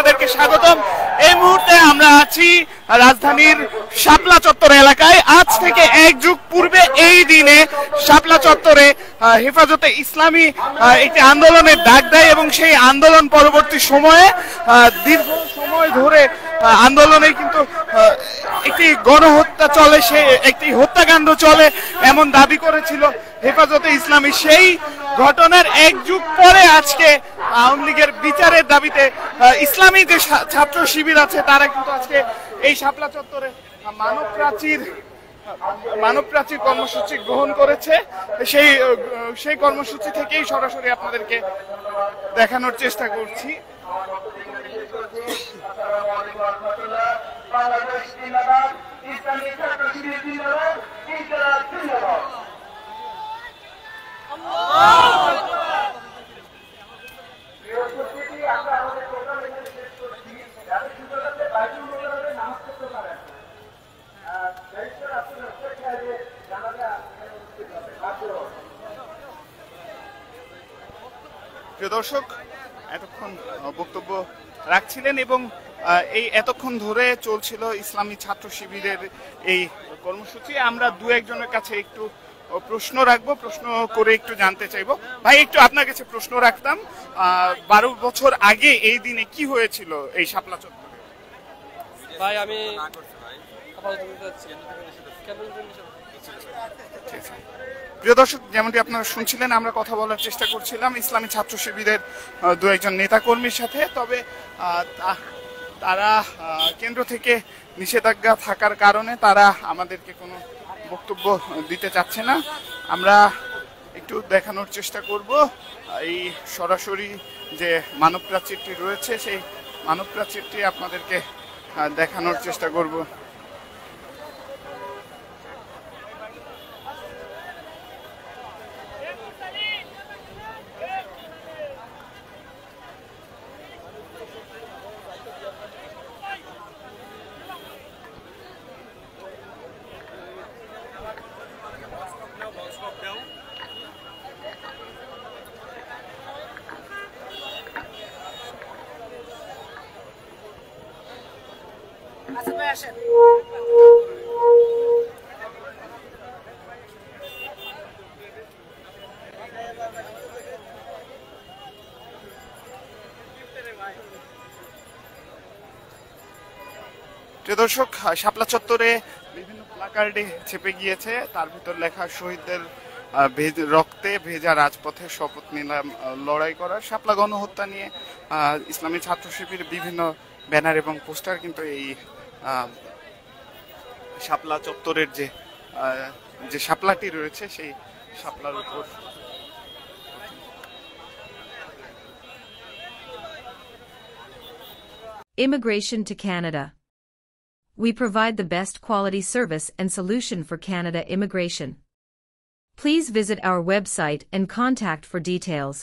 আপনাদেরকে স্বাগতম। এই মুহূর্তে আমরা আছি রাজধানীর শাপলা চত্বর এলাকায়। আজ থেকে এক যুগ পূর্বে এই দিনে শাপলা চত্বরে হেফাজতে ইসলামী একটি আন্দোলনের ডাক দেয় এবং সেই আন্দোলন পরবর্তী সময়ে দীর্ঘ সময় ধরে আন্দোলনে কিন্তু একটি গণহত্যা চলে, সে একটি হত্যাকাণ্ড চলে এমন দাবি করেছিল হেফাজতে ইসলামী। সেই ঘটনার এক যুগ পরে আজকে আওয়ামী লীগের বিচারের দাবিতে ইসলামী যে ছাত্র শিবির আছে তারা কিন্তু আজকে এই শাপলা চত্বরে মানব প্রাচীর কর্মসূচি গ্রহণ করেছে। সেই কর্মসূচি থেকেই সরাসরি আপনাদেরকে দেখানোর চেষ্টা করছি। প্রিয় দর্শক, এতক্ষণ বক্তব্য রাখছিলেন এবং এই এতক্ষণ ধরে চলছিল ইসলামী ছাত্র শিবিরের এই কর্মসূচি। আমরা দু একজনের কাছে একটু প্রশ্ন রাখবো, প্রশ্ন করে একটু জানতে চাইবো। ভাই, একটু আপনার কাছে প্রশ্ন রাখতাম, 12 বছর আগে এই দিনে কি হয়েছিল এই শাপলা চত্বরে? ভাই আমি প্রিয় দর্শক, যেমনটি আপনারা শুনছিলেন, আমরা কথা বলার চেষ্টা করছিলাম ইসলামী ছাত্র শিবিরের দু একজন নেতাকর্মীর সাথে। তবে তারা কেন্দ্র থেকে নিষেধাজ্ঞা থাকার কারণে তারা আমাদেরকে কোনো বক্তব্য দিতে চাচ্ছে না। আমরা একটু দেখানোর চেষ্টা করব এই সরাসরি যে মানব প্রাচীরটি রয়েছে, সেই মানব প্রাচীরটি আপনাদেরকে দেখানোর চেষ্টা করব। প্রিয় দর্শক, শাপলা চত্বরে বিভিন্ন প্লাকার্ডে চেপে গিয়েছে, তার ভিতর লেখা শহীদদের রক্তে ভেজা রাজপথে শপথ নিলাম লড়াই করার। শাপলা গণহত্যা নিয়ে ইসলামী ছাত্র শিবির বিভিন্ন ব্যানার এবং পোস্টার কিন্তু এই শাপলা চত্বরের যে শাপলাটি রয়েছে সেই শাপলার উপর। Immigration to Canada. We provide the best quality service and solution for Canada immigration. Please visit our website and contact for details.